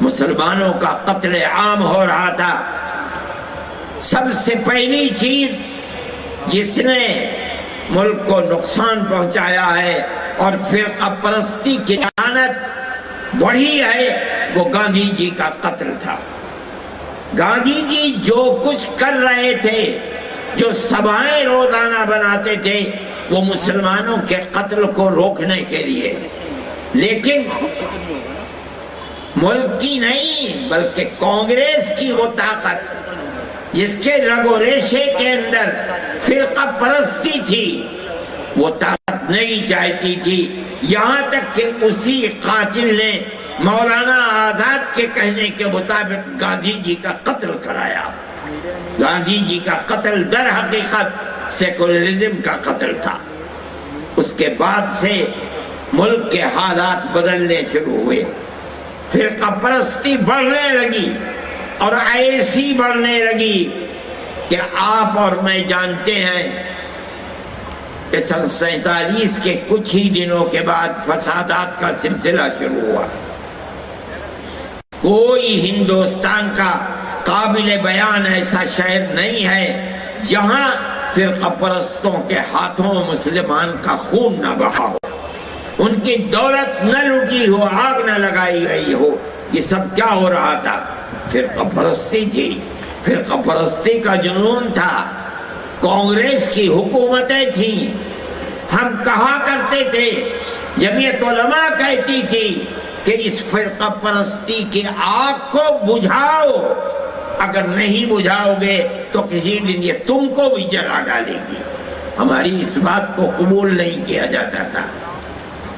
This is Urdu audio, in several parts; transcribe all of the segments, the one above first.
مسلمانوں کا قتل عام ہو رہا تھا۔ سب سے پہلی چیز جس نے ملک کو نقصان پہنچایا ہے اور فرقہ پرستی کی لعنت بڑھی ہے، وہ گاندھی جی کا قتل تھا۔ گاندھی جی جو کچھ کر رہے تھے، جو سبھائیں روزانہ بناتے تھے، وہ مسلمانوں کے قتل کو روکنے کے لیے، لیکن ملک کی نہیں بلکہ کانگریس کی وہ طاقت جس کے رگ و ریشے کے اندر فرقہ پرستی تھی، وہ طاقت نہیں چاہتی تھی، یہاں تک کہ اسی قاتل نے مولانا آزاد کے کہنے کے مطابق گاندھی جی کا قتل کرایا۔ گاندھی جی کا قتل در حقیقت سیکولرزم کا قتل تھا۔ اس کے بعد سے ملک کے حالات بدلنے شروع ہوئے، فرقہ پرستی بڑھنے لگی اور ایسی بڑھنے لگی کہ آپ اور میں جانتے ہیں کہ سن 47 کے کچھ ہی دنوں کے بعد فسادات کا سلسلہ شروع ہوا۔ کوئی ہندوستان کا قابل بیان ایسا شہر نہیں ہے جہاں فرقہ پرستوں کے ہاتھوں مسلمان کا خون نہ بہا ہو، ان کی دولت نہ لوٹی ہو، آگ نہ لگائی گئی ہو۔ یہ سب کیا ہو رہا تھا؟ فرقہ پرستی تھی، فرقہ پرستی کا جنون تھا، کانگریس کی حکومتیں تھیں۔ ہم کہا کرتے تھے، جمعیت علماء کہتی تھی کہ اس فرقہ پرستی کی آگ کو بجھاؤ، اگر نہیں بجھاؤ گے تو کسی دن یہ تم کو بھی جلا ڈالے گی۔ ہماری اس بات کو قبول نہیں کیا جاتا تھا۔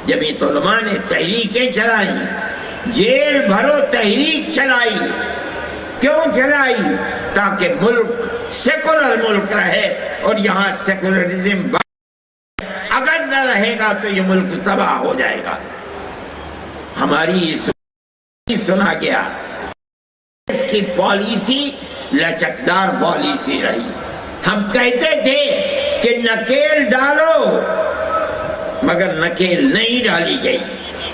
جمعیت علماء نے تحریکیں چلائی، جیل بھرو تحریک چلائی۔ کیوں چلائی؟ تاکہ ملک سیکولر ملک رہے، اور یہاں سیکولرزم اگر نہ رہے گا تو یہ ملک تباہ ہو جائے گا۔ ہماری سنا گیا، اس کی پالیسی لچکدار پالیسی رہی۔ ہم کہتے تھے کہ نکیل ڈالو، مگر نکیل نہیں ڈالی گئی،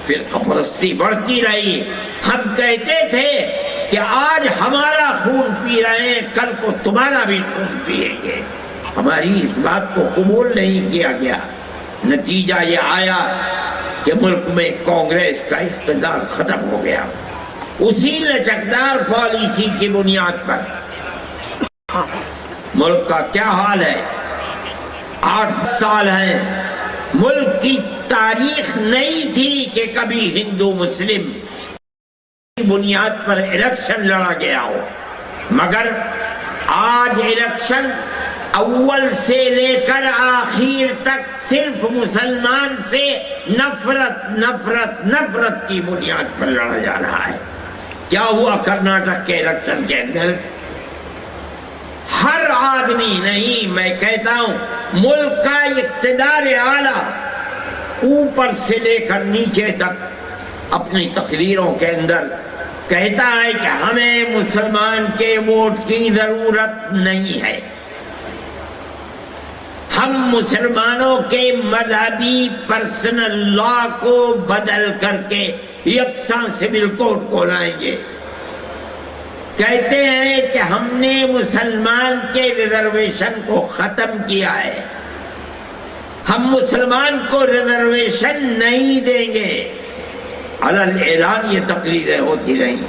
فرقہ پرستی بڑھتی رہی۔ ہم کہتے تھے کہ آج ہمارا خون پی رہے ہیں، کل کو تمہارا بھی خون پیئیں گے۔ ہماری اس بات کو قبول نہیں کیا گیا۔ نتیجہ یہ آیا کہ ملک میں کانگریس کا اقتدار ختم ہو گیا۔ اسی لچکدار پالیسی کی بنیاد پر ملک کا کیا حال ہے؟ 8 سال ہیں، ملک کی تاریخ نہیں تھی کہ کبھی ہندو مسلم کی بنیاد پر الیکشن لڑا گیا ہو، مگر آج الیکشن اول سے لے کر آخر تک صرف مسلمان سے نفرت نفرت نفرت کی بنیاد پر لڑا جا رہا ہے۔ کیا ہوا کرناٹک کے الیکشن کے اندر؟ ہر آدمی نہیں، میں کہتا ہوں ملک کا اقتدار اعلیٰ اوپر سے لے کر نیچے تک اپنی تقریروں کے اندر کہتا ہے کہ ہمیں مسلمان کے ووٹ کی ضرورت نہیں ہے، ہم مسلمانوں کے مذہبی پرسنل لا کو بدل کر کے یکساں سول کوڈ کو لائیں گے۔ کہتے ہیں کہ ہم نے مسلمان کے ریزرویشن کو ختم کیا ہے، ہم مسلمان کو ریزرویشن نہیں دیں گے۔ علل اعلان یہ تقریریں ہوتی رہی،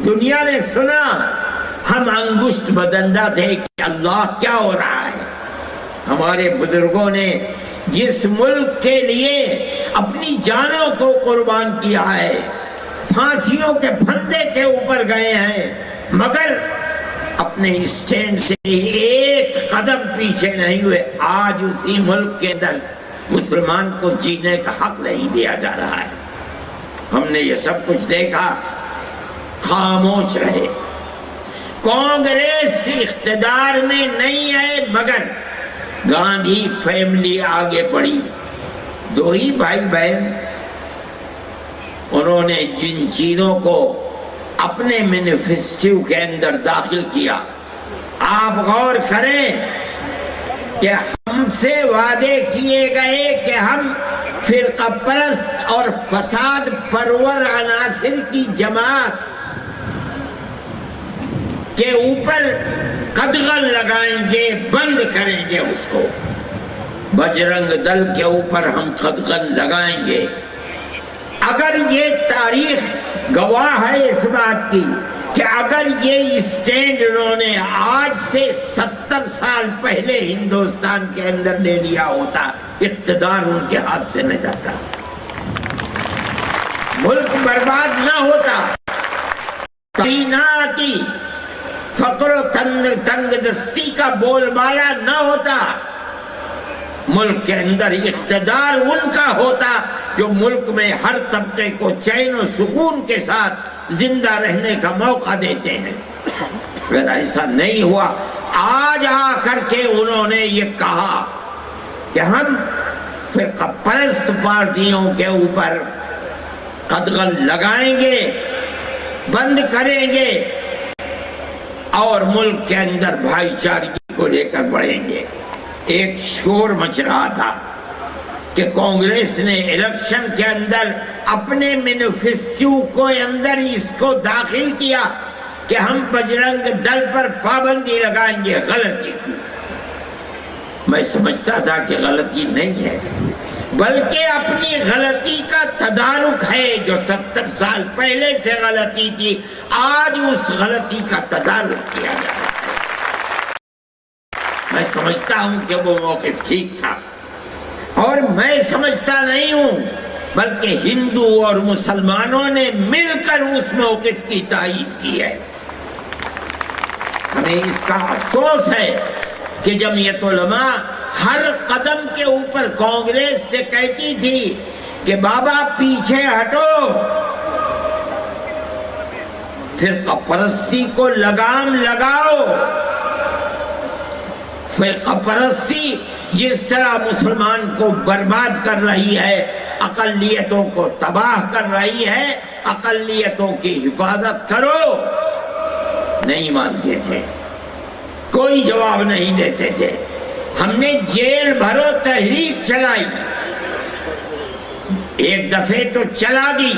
دنیا نے سنا، ہم انگشت بدندہ تھے کہ اللہ کیا ہو رہا ہے۔ ہمارے بزرگوں نے جس ملک کے لیے اپنی جانوں کو قربان کیا ہے، پھانسیوں کے پھندے کے اوپر گئے ہیں، مگر اپنے اسٹینڈ سے ایک قدم پیچھے نہیں ہوئے۔ آج اسی ملک کے اندر مسلمان کو جینے کا حق نہیں دیا جا رہا ہے۔ ہم نے یہ سب کچھ دیکھا، خاموش رہے۔ کانگریس اقتدار میں نہیں ہے، مگر گاندھی فیملی آگے بڑھی۔ 2 ہی بھائی بہن، انہوں نے جن چیزوں کو اپنے مینیفیسٹو کے اندر داخل کیا، آپ غور کریں کہ ہم سے وعدے کیے گئے کہ ہم فرقہ پرست اور فساد پرور عناصر کی جماعت کے اوپر قدغن لگائیں گے، بند کریں گے اس کو۔ بجرنگ دل کے اوپر ہم قدغن لگائیں گے۔ اگر یہ تاریخ گواہ ہے اس بات کی کہ اگر یہ اسٹینڈ انہوں نے آج سے 70 سال پہلے ہندوستان کے اندر لے لیا ہوتا، اقتدار ان کے ہاتھ سے نہ جاتا، ملک برباد نہ ہوتا، تبھی نہ آتی، فقر و تنگ دستی کا بول بالا نہ ہوتا، ملک کے اندر اقتدار ان کا ہوتا جو ملک میں ہر طبقے کو چین و سکون کے ساتھ زندہ رہنے کا موقع دیتے ہیں۔ اگر ایسا نہیں ہوا، آج آ کر کے انہوں نے یہ کہا کہ ہم فرقہ پرست پارٹیوں کے اوپر قدغن لگائیں گے، بند کریں گے اور ملک کے اندر بھائی چارگی کو لے کر بڑھیں گے۔ ایک شور مچ رہا تھا کہ کانگریس نے الیکشن کے اندر اپنے مینیفیسٹو کو اندر اس کو داخل کیا کہ ہم بجرنگ دل پر پابندی لگائیں گے۔ غلطی کی، میں سمجھتا تھا کہ غلطی نہیں ہے، بلکہ اپنی غلطی کا تدارک ہے۔ جو 70 سال پہلے سے غلطی تھی، آج اس غلطی کا تدارک کیا جا رہا ہے۔ میں سمجھتا ہوں کہ وہ موقف ٹھیک تھا، اور میں سمجھتا نہیں ہوں بلکہ ہندو اور مسلمانوں نے مل کر اس موقف کی تائید کی ہے۔ ہمیں اس کا افسوس ہے کہ جمعیت علماء ہر قدم کے اوپر کانگریس سے کہتی تھی کہ بابا پیچھے ہٹو، فرقہ پرستی کو لگام لگاؤ۔ فرقہ پرستی جس طرح مسلمان کو برباد کر رہی ہے، اقلیتوں کو تباہ کر رہی ہے، اقلیتوں کی حفاظت کرو۔ نہیں مانتے تھے، کوئی جواب نہیں دیتے تھے۔ ہم نے جیل بھرو تحریک چلائی، ایک دفعے تو چلا دی،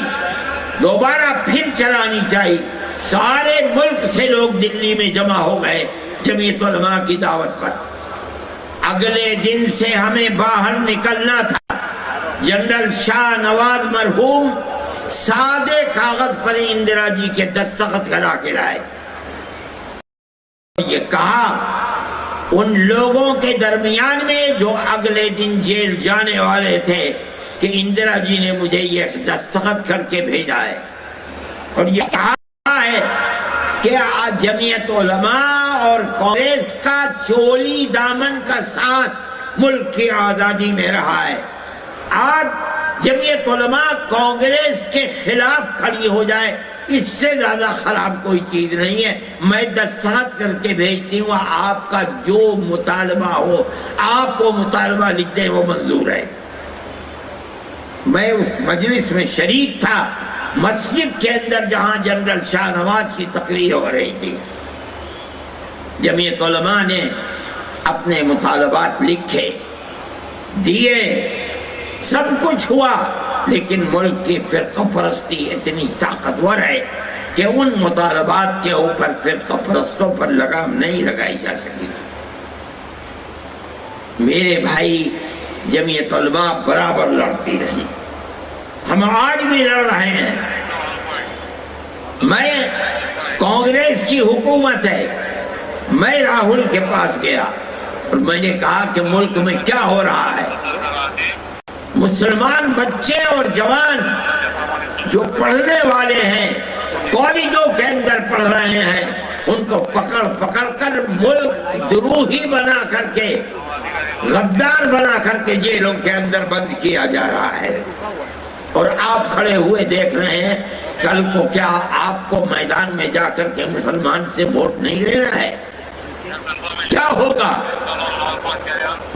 دوبارہ پھر چلانی چاہیے۔ سارے ملک سے لوگ دلی میں جمع ہو گئے جمعیت علماء کی دعوت پر۔ اگلے دن سے ہمیں باہر نکلنا تھا۔ جنرل شاہ نواز مرحوم سادے کاغذ پر اندرا جی کے دستخط کرا کے لائے۔ یہ کہا ان لوگوں کے درمیان میں جو اگلے دن جیل جانے والے تھے کہ اندرا جی نے مجھے یہ دستخط کر کے بھیجا ہے، اور یہ کہا ہے کہ جمعیت علماء اور کانگریس کا چولی دامن کا ساتھ ملک کی آزادی میں رہا ہے۔ آج جمعیت علماء کانگریس کے خلاف کھڑی ہو جائے، اس سے زیادہ خراب کوئی چیز نہیں ہے۔ میں دستخط کر کے بھیجتی ہوں، آپ کا جو مطالبہ ہو، آپ کو مطالبہ لکھ دیں، وہ منظور ہے۔ میں اس مجلس میں شریک تھا، مسجد کے اندر جہاں جنرل شاہ نواز کی تقریر ہو رہی تھی۔ جمعیت علماء نے اپنے مطالبات لکھے، دیے، سب کچھ ہوا، لیکن ملک کی فرقہ پرستی اتنی طاقتور ہے کہ ان مطالبات کے اوپر فرقہ پرستوں پر لگام نہیں لگائی جا سکی۔ میرے بھائی، جمعیت علماء برابر لڑتی رہی، ہم آج بھی لڑ رہے ہیں۔ میں کانگریس کی حکومت ہے، میں راہل کے پاس گیا اور میں نے کہا کہ ملک میں کیا ہو رہا ہے۔ مسلمان بچے اور جوان جو پڑھنے والے ہیں، کالجوں کے اندر پڑھ رہے ہیں، ان کو پکڑ پکڑ کر ملک دروہی بنا کر کے، غدار بنا کر کے جیلوں کے اندر بند کیا جا رہا ہے۔ اور آپ کھڑے ہوئے دیکھ رہے ہیں، کل کو کیا آپ کو میدان میں جا کر کے مسلمان سے ووٹ نہیں لینا ہے؟ کیا ہوگا؟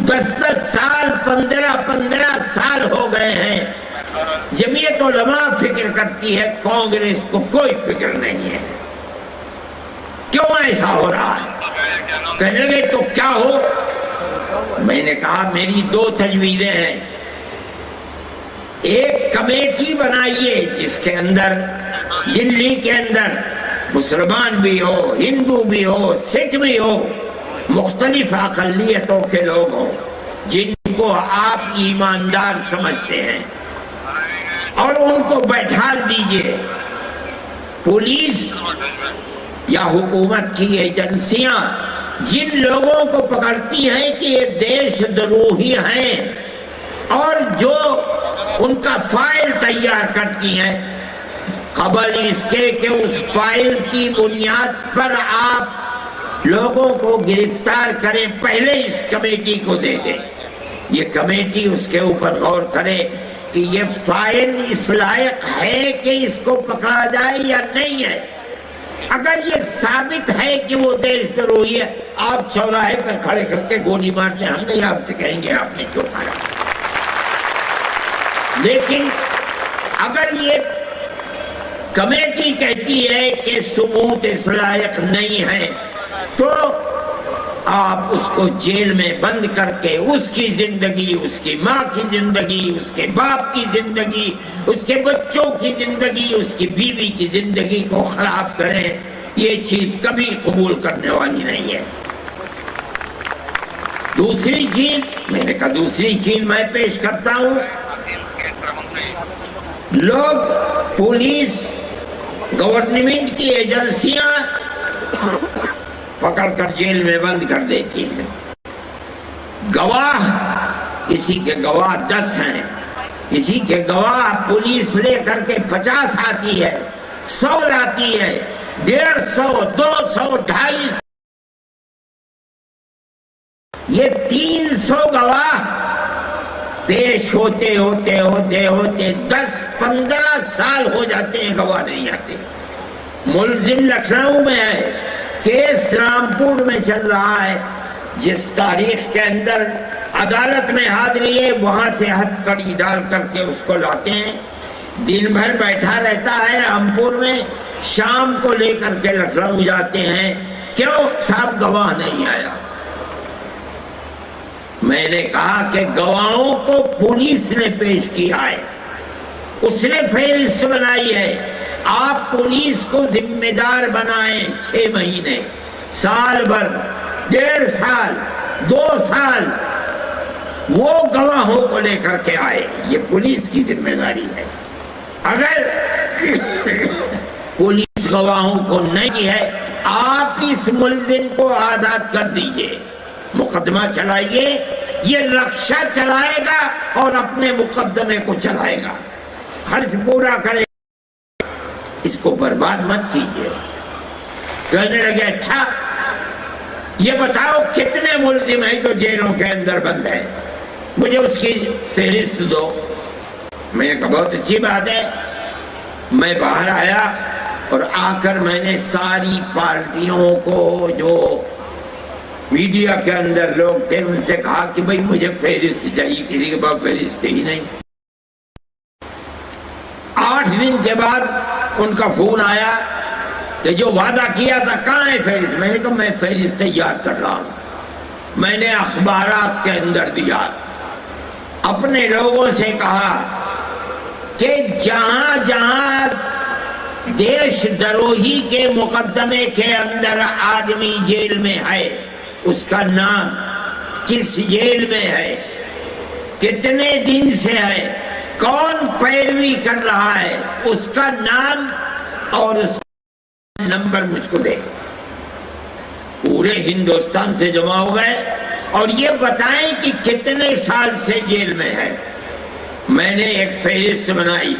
10 سال 15 سال ہو گئے ہیں، جمعیت علماء فکر کرتی ہے، کانگریس کو کوئی فکر نہیں ہے۔ کیوں ایسا ہو رہا ہے؟ کہنے لگے تو کیا ہو؟ میں نے کہا میری 2 تجویزیں ہیں۔ ایک کمیٹی بنائیے جس کے اندر دلی کے اندر مسلمان بھی ہو، ہندو بھی ہو، سکھ بھی ہو، مختلف اقلیتوں کے لوگ ہوں جن کو آپ ایماندار سمجھتے ہیں، اور ان کو بیٹھا دیجئے۔ پولیس یا حکومت کی ایجنسیاں جن لوگوں کو پکڑتی ہیں کہ یہ دیش دروہی ہیں اور جو ان کا فائل تیار کرتی ہیں، قبل اس کے کہ اس فائل کی بنیاد پر آپ لوگوں کو گرفتار کریں، پہلے اس کمیٹی کو دے دیں۔ یہ کمیٹی اس کے اوپر غور کرے کہ یہ فائل اس لائق ہے کہ اس کو پکڑا جائے یا نہیں ہے۔ اگر یہ ثابت ہے کہ وہ دیش دروہی ہے، آپ چوراہے پر کھڑے کر کے گولی مار لیں، ہم نہیں آپ سے کہیں گے آپ نے کیوں مارا۔ لیکن اگر یہ کمیٹی کہتی ہے کہ ثبوت اس لائق نہیں ہے، تو آپ اس کو جیل میں بند کر کے اس کی زندگی، اس کی ماں کی زندگی، اس کے باپ کی زندگی، اس کے بچوں کی زندگی، اس کی بیوی کی زندگی کو خراب کریں، یہ چیز کبھی قبول کرنے والی نہیں ہے۔ دوسری چیز میں نے کہا، دوسری چیز میں پیش کرتا ہوں، لوگ پولیس، گورنمنٹ کی ایجنسیاں پکڑ کر جیل میں بند کر دیتی ہیں۔ گواہ، کسی کے گواہ 10 ہیں، کسی کے گواہ پولیس لے کر کے 50 آتی ہے، 100 لاتی ہے، 150، 200، 250، یہ 300 گواہ پیش ہوتے ہوتے ہوتے ہوتے 10-15 سال ہو جاتے ہیں، گواہ نہیں آتے۔ ملزم لکھنؤ میں ہے، کیس رامپور میں چل رہا ہے، جس تاریخ کے اندر عدالت میں حاضری ہے وہاں سے ہتھ کڑی ڈال کر کے اس کو لاتے ہیں، دن بھر بیٹھا رہتا ہے رامپور میں، شام کو لے کر کے لکھنؤ جاتے ہیں، کیوں صاحب گواہ نہیں آیا۔ میں نے کہا کہ گواہوں کو پولیس نے پیش کیا ہے، اس نے فہرست بنائی ہے، آپ پولیس کو ذمہ دار بنائیں 6 مہینے، سال بھر، 1.5 سال، 2 سال، وہ گواہوں کو لے کر کے آئے، یہ پولیس کی ذمہ داری ہے۔ اگر پولیس گواہوں کو نہیں ہے، آپ اس ملزم کو آزاد کر دیجئے، مقدمہ چلائیے، یہ رکشہ چلائے گا اور اپنے مقدمے کو چلائے گا، خرچ پورا کرے گا، اس کو برباد مت کیجیے۔ کہنے لگے اچھا یہ بتاؤ کتنے ملزم ہیں جو جیلوں کے اندر بند ہیں، مجھے اس کی فہرست دو۔ میں نے کہا بہت اچھی بات ہے۔ میں باہر آیا اور آ کر میں نے ساری پارٹیوں کو، جو میڈیا کے اندر لوگ تھے، ان سے کہا کہ بھئی مجھے فہرست چاہیے، کسی کے پاس فہرست ہی نہیں۔ 8 دن کے بعد ان کا فون آیا کہ جو وعدہ کیا تھا کہاں ہے فہرست؟ میں نے کہا میں فہرست تیار کر رہا ہوں۔ میں نے اخبارات کے اندر دیا، اپنے لوگوں سے کہا کہ جہاں جہاں دیش دروہی کے مقدمے کے اندر آدمی جیل میں ہے، اس کا نام، کس جیل میں ہے، کتنے دن سے ہے، کون پیروی کر رہا ہے، اس کا نام اور اس کا نمبر مجھ کو دے۔ پورے ہندوستان سے جمع ہو گئے اور یہ بتائیں کہ کتنے سال سے جیل میں ہے۔ میں نے ایک فہرست بنائی،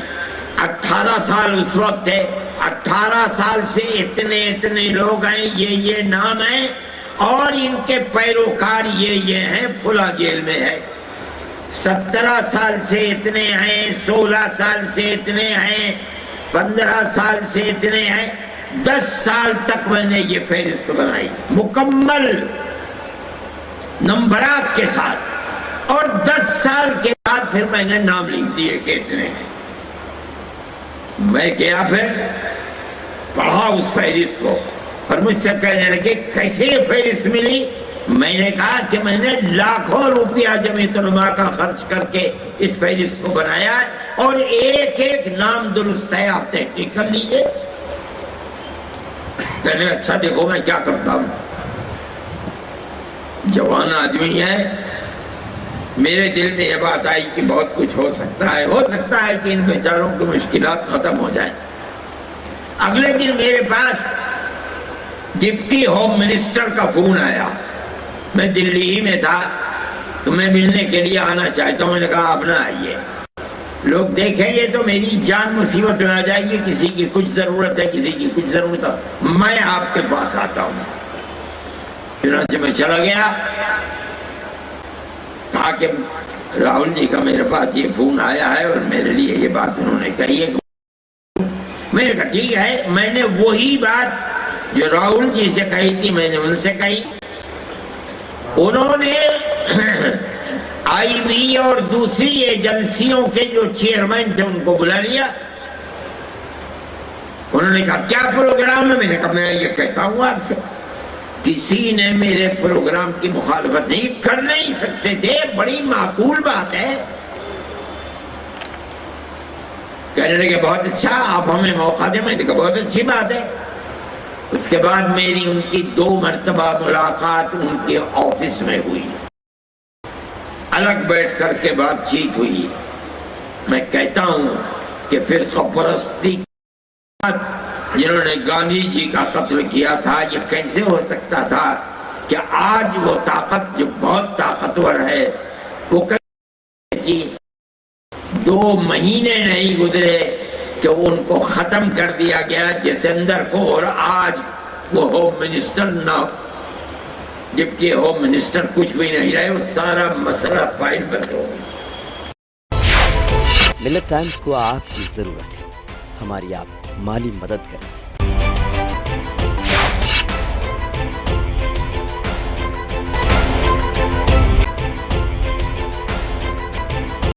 18 سال اس وقت ہے، 18 سال سے اتنے لوگ ہیں، یہ نام ہیں، اور ان کے پیروکار یہ ہیں، فلاں جیل میں ہے۔ 17 سال سے اتنے ہیں، 16 سال سے اتنے ہیں، 15 سال سے اتنے ہیں، 10 سال تک میں نے یہ فہرست بنائی مکمل نمبرات کے ساتھ، اور 10 سال کے بعد پھر میں نے نام لکھ دیے کہ اتنے ہیں۔ میں گیا پھر پڑھا اس فہرست کو، اور مجھ سے کہنے لگے کیسے یہ فہرست ملی؟ میں نے کہا کہ میں نے لاکھوں روپیہ جمعیت علماء کا خرچ کر کے اس فہرست کو بنایا ہے، اور ایک ایک نام درست ہے، آپ تحقیق کر لیجئے۔ کہنے اچھا دیکھو میں کیا کرتا ہوں. جوان آدمی ہے, میرے دل میں یہ بات آئی کہ بہت کچھ ہو سکتا ہے کہ ان بیچاروں کی مشکلات ختم ہو جائیں. اگلے دن میرے پاس ڈپٹی ہوم منسٹر کا فون آیا. میں دلی ہی میں تھا, تو میں ملنے کے لیے آنا چاہتا ہوں. میں نے کہا آپ نہ آئیے, لوگ دیکھیں گے تو میری جان مصیبت میں آ جائے گی. کسی کی کچھ ضرورت ہے, کسی کی کچھ ضرورت ہے, میں آپ کے پاس آتا ہوں. چنانچہ میں چلا گیا. کہا کہ راہل جی کا میرے پاس یہ فون آیا ہے اور میرے لیے یہ بات انہوں نے کہی ہے. میں نے کہا ٹھیک ہے. میں نے وہی بات جو راہل جی سے کہی تھی میں نے ان سے کہی. انہوں نے آئی بی اور دوسری ایجنسیوں کے جو چیئرمین تھے ان کو بلا لیا. انہوں نے کہا کیا پروگرام ہے؟ میں نے کہا میں یہ کہتا ہوں آپ سے, کسی نے میرے پروگرام کی مخالفت نہیں کر نہیں سکتے تھے, بڑی معقول بات ہے. کہنے لگے بہت اچھا, آپ ہمیں موقع دیں. میں نے کہا بہت اچھی بات ہے. اس کے بعد میری ان کی 2 مرتبہ ملاقات ان کے آفس میں ہوئی, الگ بیٹھ کر کے بات چیت ہوئی. میں کہتا ہوں کہ فرقہ پرستی جنہوں نے گاندھی جی کا قتل کیا تھا, یہ کیسے ہو سکتا تھا کہ آج وہ طاقت جو بہت طاقتور ہے وہ 2 مہینے نہیں گزرے کہ ان کو ختم کر دیا گیا جتیندر کو, اور آج وہ ہوم منسٹر نہ ڈپٹی ہوم منسٹر کچھ بھی نہیں رہے. وہ سارا مسئلہ فائل بند ہو گیا. ملت ٹائمز کو آپ کی ضرورت ہے, ہماری آپ مالی مدد کریں.